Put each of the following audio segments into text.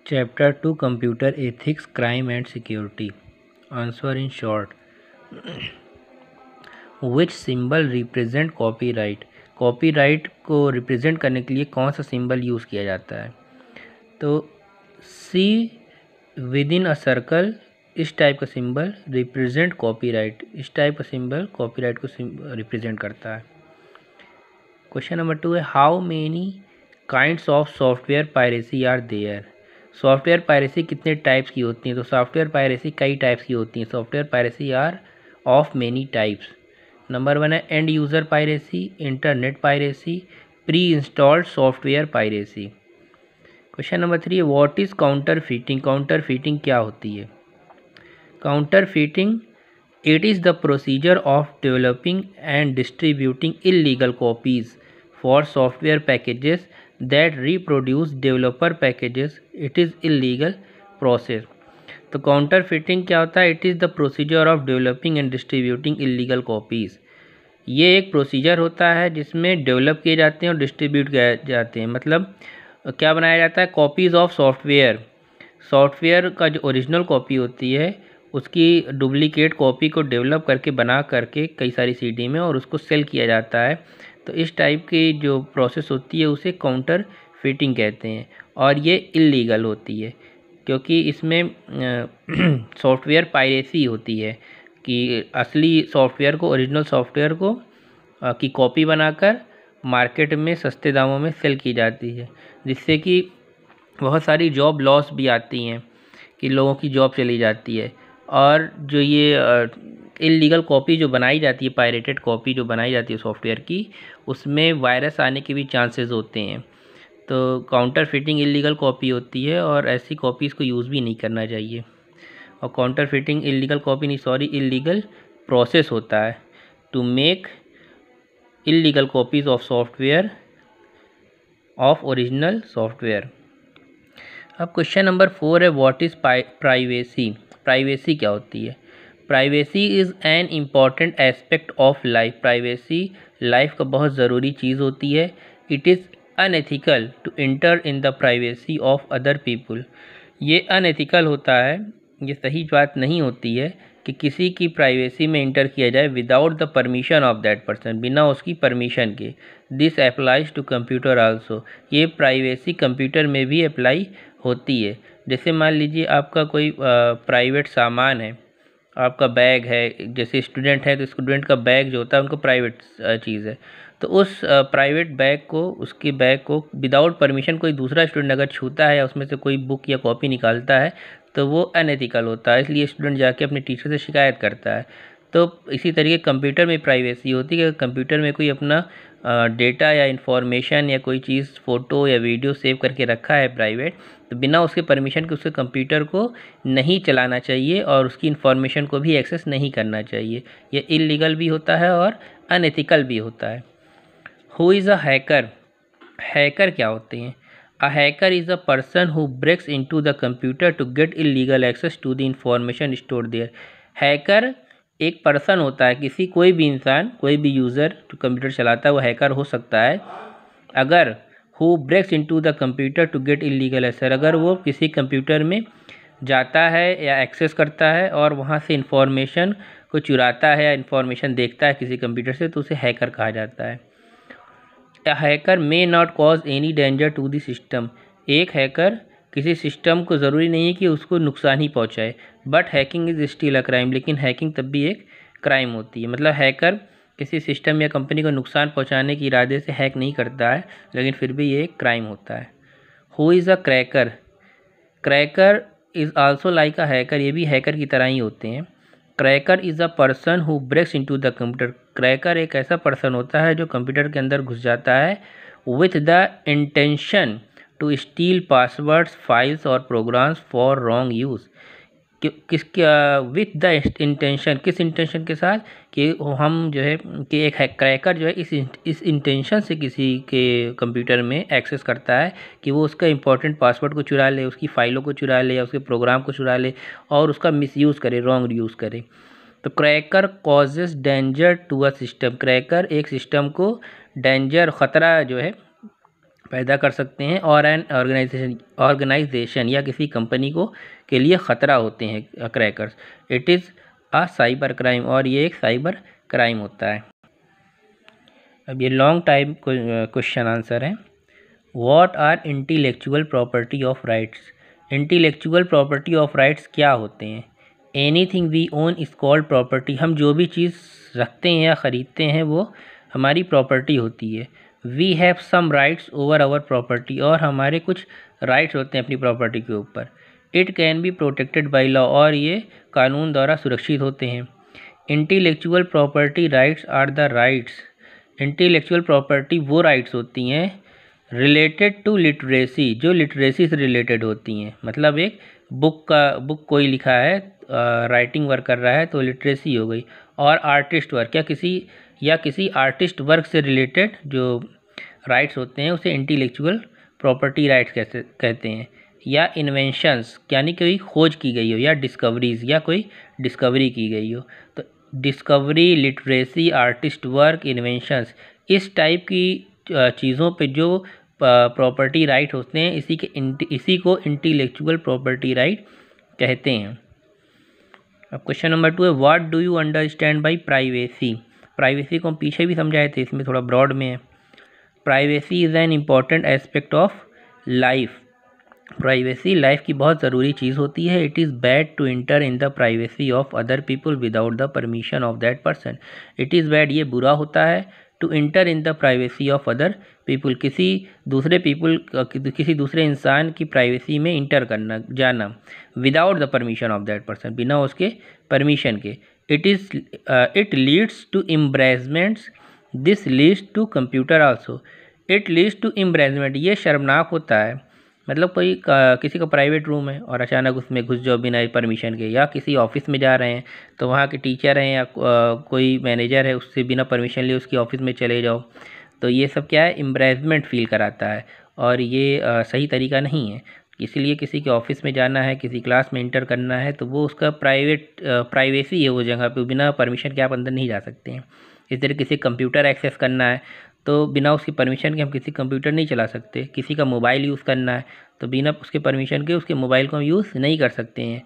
Chapter 2 Computer Ethics, Crime and Security. Answer in short. Which symbol represent copyright? Copyright को represent करने के लिए कौन सा सिंबल यूज़ किया जाता है? तो C within a circle, इस टाइप का सिंबल रिप्रेजेंट कॉपीराइट, इस टाइप का सिंबल कॉपीराइट को रिप्रेजेंट करता है। क्वेश्चन नंबर 2 है how many kinds of software piracy are there? Software piracy कितने टाइप्स की होती हैं? तो सॉफ्टवेयर पायरेसी कई टाइप्स की होती हैं। Software piracy are of many types. Number 1 है end user piracy, internet piracy, pre installed software piracy. Question number 3 है what is counterfeiting? Counterfeiting क्या होती है? Counterfeiting it is the procedure of developing and distributing illegal copies for software packages that reproduce developer packages. It is illegal process. तो counterfeiting क्या होता है? It is the procedure of developing and distributing illegal copies. ये एक procedure होता है जिसमें develop किए जाते हैं और डिस्ट्रीब्यूट किए जाते हैं। मतलब क्या बनाया जाता है? Copies of software. सॉफ्टवेयर का जो ओरिजिनल कॉपी होती है उसकी डुप्लीकेट कॉपी को डेवलप करके बना करके कई सारी सीडी में और उसको सेल किया जाता है। तो इस टाइप की जो प्रोसेस होती है उसे काउंटर फिटिंग कहते हैं और ये इल्लीगल होती है क्योंकि इसमें सॉफ्टवेयर पायरेसी होती है कि असली सॉफ्टवेयर को, ओरिजिनल सॉफ्टवेयर को की कॉपी बनाकर मार्केट में सस्ते दामों में सेल की जाती है, जिससे कि बहुत सारी जॉब लॉस भी आती हैं कि लोगों की जॉब चली जाती है। और जो ये इल्लीगल कॉपी जो बनाई जाती है, पायरेटेड कॉपी जो बनाई जाती है सॉफ्टवेयर की, उसमें वायरस आने के भी चांसेस होते हैं। तो काउंटर फिटिंग इल्लीगल कॉपी होती है और ऐसी कॉपीज़ को यूज़ भी नहीं करना चाहिए। और काउंटर फिटिंग इल्लीगल कॉपी नहीं, सॉरी, इल्लीगल प्रोसेस होता है to make illegal copies of software of original software. अब क्वेश्चन नंबर 4 है व्हाट इज़ प्राइवेसी? प्राइवेसी क्या होती है? Privacy is an important aspect of life. Privacy life का बहुत ज़रूरी चीज़ होती है। It is unethical to enter in the privacy of other people. ये अनएथिकल होता है, ये सही बात नहीं होती है कि किसी की प्राइवेसी में इंटर किया जाए without the permission of that person, बिना उसकी परमिशन के। This applies to computer also. ये प्राइवेसी कंप्यूटर में भी अप्लाई होती है। जैसे मान लीजिए आपका कोई प्राइवेट सामान है, आपका बैग है, जैसे स्टूडेंट है तो स्टूडेंट का बैग जो होता है उनको प्राइवेट चीज़ है, तो उस प्राइवेट बैग को, उसके बैग को विदाउट परमिशन कोई दूसरा स्टूडेंट अगर छूता है या उसमें से कोई बुक या कॉपी निकालता है तो वो अनएथिकल होता है, इसलिए स्टूडेंट जाके अपने टीचर से शिकायत करता है। तो इसी तरीके कंप्यूटर में प्राइवेसी होती है कि कंप्यूटर में कोई अपना डेटा या इन्फॉर्मेशन या कोई चीज़, फ़ोटो या वीडियो सेव करके रखा है प्राइवेट, तो बिना उसके परमिशन के उसके कंप्यूटर को नहीं चलाना चाहिए और उसकी इन्फॉर्मेशन को भी एक्सेस नहीं करना चाहिए। ये इल्लीगल भी होता है और अनएथिकल भी होता है। Who is a hacker? Hacker क्या होते हैं? A hacker is a person who breaks into the computer to get illegal access to the information stored there. Hacker एक पर्सन होता है, कोई भी इंसान, कोई भी यूज़र जो कंप्यूटर चलाता है वो हैकर हो सकता है अगर who breaks into the computer to get illegal access, अगर वो किसी कंप्यूटर में जाता है या एक्सेस करता है और वहाँ से इंफॉर्मेशन को चुराता है या इन्फॉर्मेशन देखता है किसी कंप्यूटर से, तो उसे हैकर कहा जाता है। A hacker may not cause any danger to the system. एक हैकर किसी सिस्टम को ज़रूरी नहीं है कि उसको नुकसान ही पहुंचाए, but hacking is still a crime. लेकिन हैकिंग तब भी एक क्राइम होती है। मतलब हैकर किसी सिस्टम या कंपनी को नुकसान पहुंचाने के इरादे से हैक नहीं करता है, लेकिन फिर भी ये एक क्राइम होता है। Who is a cracker? Cracker is also like a hacker. ये भी हैकर की तरह ही होते हैं। Cracker is a person who breaks into the computer. Cracker एक ऐसा पर्सन होता है जो कंप्यूटर के अंदर घुस जाता है with the intention to steal passwords, files और programs for wrong use. With the intention, किस इंटेंशन के साथ? कि हम जो है कि एक क्रैकर जो है इस इंटेंशन से किसी के कंप्यूटर में एक्सेस करता है कि वो उसका इंपॉर्टेंट पासवर्ड को चुरा ले, उसकी फ़ाइलों को चुरा ले या उसके प्रोग्राम को चुरा ले और उसका मिसयूज़ करे, रॉन्ग यूज़ करे। तो cracker causes danger to a system. Cracker एक सिस्टम को डेंजर, ख़तरा जो है पैदा कर सकते हैं और एन ऑर्गेनाइजेशन या किसी कंपनी को के लिए ख़तरा होते हैं crackers. It is a cyber crime, और ये एक साइबर क्राइम होता है। अब ये लॉन्ग टाइम क्वेश्चन आंसर है। What are intellectual property of rights? Intellectual property of rights क्या होते हैं? Anything we own is called property. हम जो भी चीज़ रखते हैं या ख़रीदते हैं वो हमारी प्रॉपर्टी होती है। We have some rights over our property, और हमारे कुछ राइट्स होते हैं अपनी प्रॉपर्टी के ऊपर। It can be protected by law, और ये कानून द्वारा सुरक्षित होते हैं। Intellectual property rights are the rights. Intellectual property वो राइट्स होती हैं रिलेटेड टू लिटरेसी, जो लिटरेसी से रिलेटेड होती हैं। मतलब एक बुक कोई लिखा है, राइटिंग वर्क कर रहा है तो लिटरेसी हो गई। और आर्टिस्ट वर्क या किसी आर्टिस्ट वर्क से रिलेटेड जो राइट्स होते हैं उसे इंटेलेक्चुअल प्रॉपर्टी राइट्स कहते हैं। या इन्वेंशंस, यानी कोई खोज की गई हो, या डिस्कवरीज, या कोई डिस्कवरी की गई हो। तो discovery, literacy, artist work, inventions, इस टाइप की चीज़ों पे जो प्रॉपर्टी राइट होते हैं इसी को इंटेलेक्चुअल प्रॉपर्टी राइट कहते हैं। अब क्वेश्चन नंबर 2 है, what do you understand by privacy? Privacy को हम पीछे भी समझाए थे, इसमें थोड़ा ब्रॉड में है। Privacy is an important aspect of life. Privacy life की बहुत ज़रूरी चीज़ होती है। It is bad to enter in the privacy of other people without the permission of that person. It is bad, ये बुरा होता है, to enter in the privacy of other people, किसी दूसरे इंसान की प्राइवेसी में इंटर करना, जाना, without the permission of that person, बिना उसके परमिशन के। It leads to embarrassments, this leads to computer also. It leads to embarrassment, ये शर्मनाक होता है। मतलब किसी का प्राइवेट रूम है और अचानक उसमें घुस जाओ बिना परमिशन के, या किसी ऑफिस में जा रहे हैं तो वहाँ के टीचर हैं या कोई मैनेजर है उससे बिना परमिशन लिए उसकी ऑफिस में चले जाओ। तो ये सब क्या है, एम्ब्रेसमेंट फील कराता है, और ये सही तरीका नहीं है। इसलिए किसी के ऑफिस में जाना है, किसी क्लास में इंटर करना है तो वो उसका प्राइवेसी है, वो जगह पे बिना परमिशन के आप अंदर नहीं जा सकते हैं। इस तरह किसी कंप्यूटर एक्सेस करना है तो बिना उसकी परमिशन के हम किसी कंप्यूटर नहीं चला सकते। किसी का मोबाइल यूज़ करना है तो बिना उसके परमिशन के उसके मोबाइल को हम यूज़ नहीं कर सकते हैं।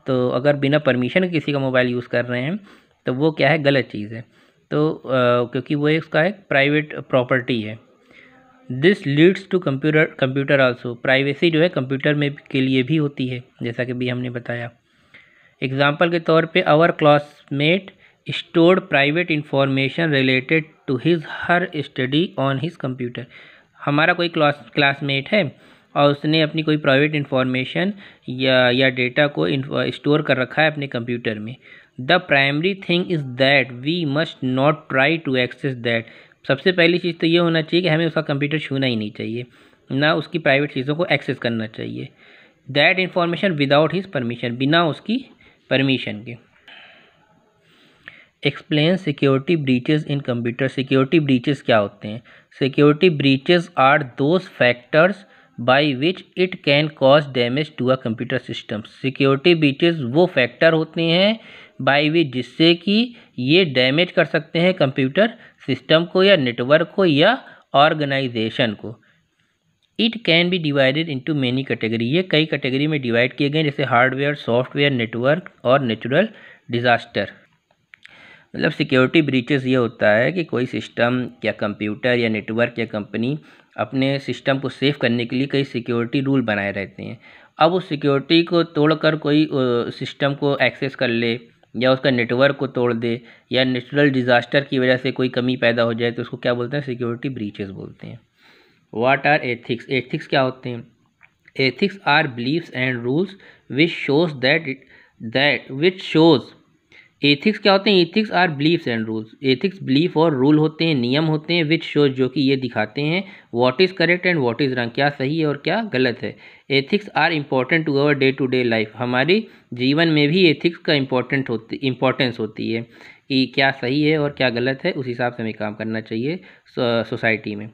तो अगर बिना परमिशन के किसी का मोबाइल यूज़ कर रहे हैं तो वो क्या है, गलत चीज़ है। तो क्योंकि वो उसका एक प्राइवेट प्रॉपर्टी है। This leads to computer also. Privacy जो है कंप्यूटर में के लिए भी होती है, जैसा कि भी हमने बताया। एग्जाम्पल के तौर पे our classmate stored private information related to her study on his computer. हमारा कोई क्लासमेट है और उसने अपनी कोई प्राइवेट इंफॉर्मेशन या डेटा को स्टोर कर रखा है अपने कंप्यूटर में। The primary thing is that we must not try to access that. सबसे पहली चीज़ तो ये होना चाहिए कि हमें उसका कंप्यूटर छूना ही नहीं चाहिए, ना उसकी प्राइवेट चीज़ों को एक्सेस करना चाहिए। That information without his permission, बिना उसकी परमिशन के। Explain security breaches in computer. Security breaches क्या होते हैं? Security breaches are those factors by which it can cause damage to a computer system. Security breaches वो factor होते हैं by which जिससे कि ये डैमेज कर सकते हैं कंप्यूटर सिस्टम को या नेटवर्क को या ऑर्गेनाइजेशन को। It can B divided into many category. ये कई कैटेगरी में डिवाइड किए गए, जैसे हार्डवेयर, सॉफ्टवेयर, नेटवर्क और नेचुरल डिज़ास्टर। मतलब सिक्योरिटी ब्रीचेस ये होता है कि कोई सिस्टम या कंप्यूटर या नेटवर्क या कंपनी अपने सिस्टम को सेव करने के लिए कई सिक्योरिटी रूल बनाए रहते हैं। अब उस सिक्योरिटी को तोड़कर कोई सिस्टम को एक्सेस कर ले या उसका नेटवर्क को तोड़ दे या नेचुरल डिज़ास्टर की वजह से कोई कमी पैदा हो जाए तो उसको क्या बोलते हैं, सिक्योरिटी ब्रीचेस बोलते हैं। What are ethics? एथिक्स क्या होते हैं? Ethics are beliefs and rules which shows ethics क्या होते हैं? Ethics are beliefs and rules. Ethics belief और रूल होते हैं, नियम होते हैं, विच शोज जो कि ये दिखाते हैं what is correct and what is wrong, क्या सही है और क्या गलत है। Ethics are important to our day to day life. हमारी जीवन में भी एथिक्स का इम्पोर्टेंस होती है कि क्या सही है और क्या गलत है, उस हिसाब से हमें काम करना चाहिए सोसाइटी में।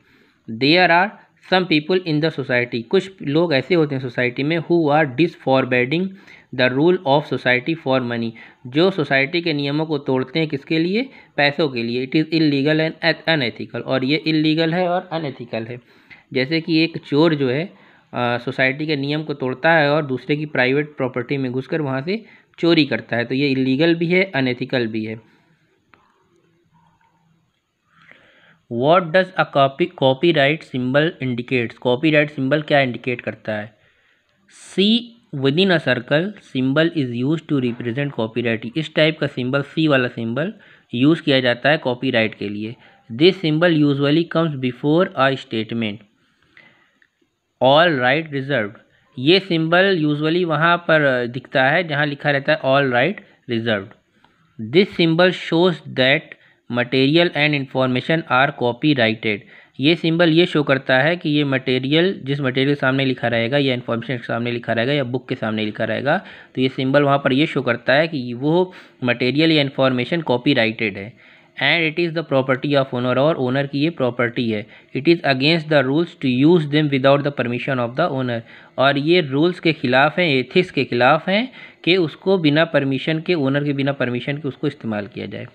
There are some people in the society. कुछ लोग ऐसे होते हैं सोसाइटी में who are disforbidding the rule of society for money, जो सोसाइटी के नियमों को तोड़ते हैं, किसके लिए? पैसों के लिए। It is illegal and unethical, और ये इलीगल है और अनएथिकल है। जैसे कि एक चोर जो है सोसाइटी के नियम को तोड़ता है और दूसरे की प्राइवेट प्रॉपर्टी में घुसकर वहाँ से चोरी करता है, तो ये इलीगल भी है, अनएथिकल भी है। What does a copyright symbol indicates? Copyright symbol क्या इंडिकेट करता है? C within a circle symbol is used to represent copyright। इस टाइप का सिंबल, C वाला सिंबल यूज़ किया जाता है कॉपीराइट के लिए। This symbol usually comes before a statement all right reserved. ये सिंबल यूजुअली वहाँ पर दिखता है जहाँ लिखा रहता है all right reserved. This symbol shows that material and information are copyrighted. ये सिंबल ये शो करता है कि ये मटेरियल, जिस मटेरियल के सामने लिखा रहेगा या इन्फॉर्मेशन के सामने लिखा रहेगा या बुक के सामने लिखा रहेगा, तो ये सिंबल वहाँ पर ये शो करता है कि वो मटेरियल या इन्फॉर्मेशन कॉपीराइटेड है। And it is the property of owner, और ओनर की ये प्रॉपर्टी है। It is against the rules to use them without the permission of the owner. और ये रूल्स के खिलाफ हैं, एथिक्स के खिलाफ हैं कि उसको बिना परमिशन के, ओनर के बिना परमिशन के उसको इस्तेमाल किया जाए।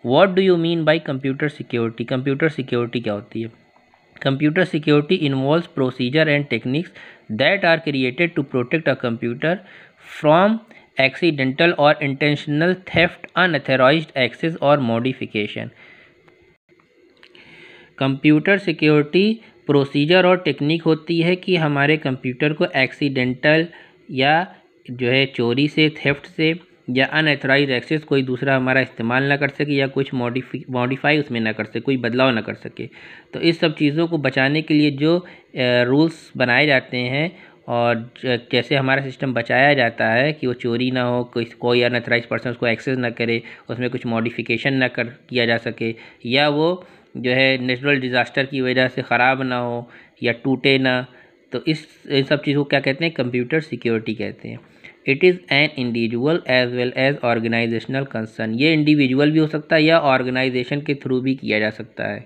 What do you mean by computer security? Computer security क्या होती है? Computer security involves procedure and techniques that are created to protect a computer from accidental और इंटेंशनल थेफ्ट, अनऑथराइज्ड एक्सेस और मॉडिफिकेशन। कंप्यूटर सिक्योरिटी प्रोसीजर और technique होती है कि हमारे कंप्यूटर को एक्सीडेंटल या जो है चोरी से, थेफ्ट से या अनऑथराइज्ड एक्सेस कोई दूसरा हमारा इस्तेमाल ना कर सके या कुछ मॉडिफाई उसमें ना कर सके, कोई बदलाव ना कर सके। तो इस सब चीज़ों को बचाने के लिए जो रूल्स बनाए जाते हैं और कैसे हमारा सिस्टम बचाया जाता है कि वो चोरी ना हो, कोई अनऑथराइज्ड पर्सन उसको एक्सेस ना करे, उसमें कुछ मॉडिफिकेशन ना किया जा सके, या वो जो है नेचुरल डिज़ास्टर की वजह से ख़राब ना हो या टूटे ना। तो इन सब चीज़ों को क्या कहते हैं? कंप्यूटर सिक्योरिटी कहते हैं। It is an individual as well as organizational concern. ये इंडिविजुअल भी हो सकता है या ऑर्गेनाइजेशन के थ्रू भी किया जा सकता है।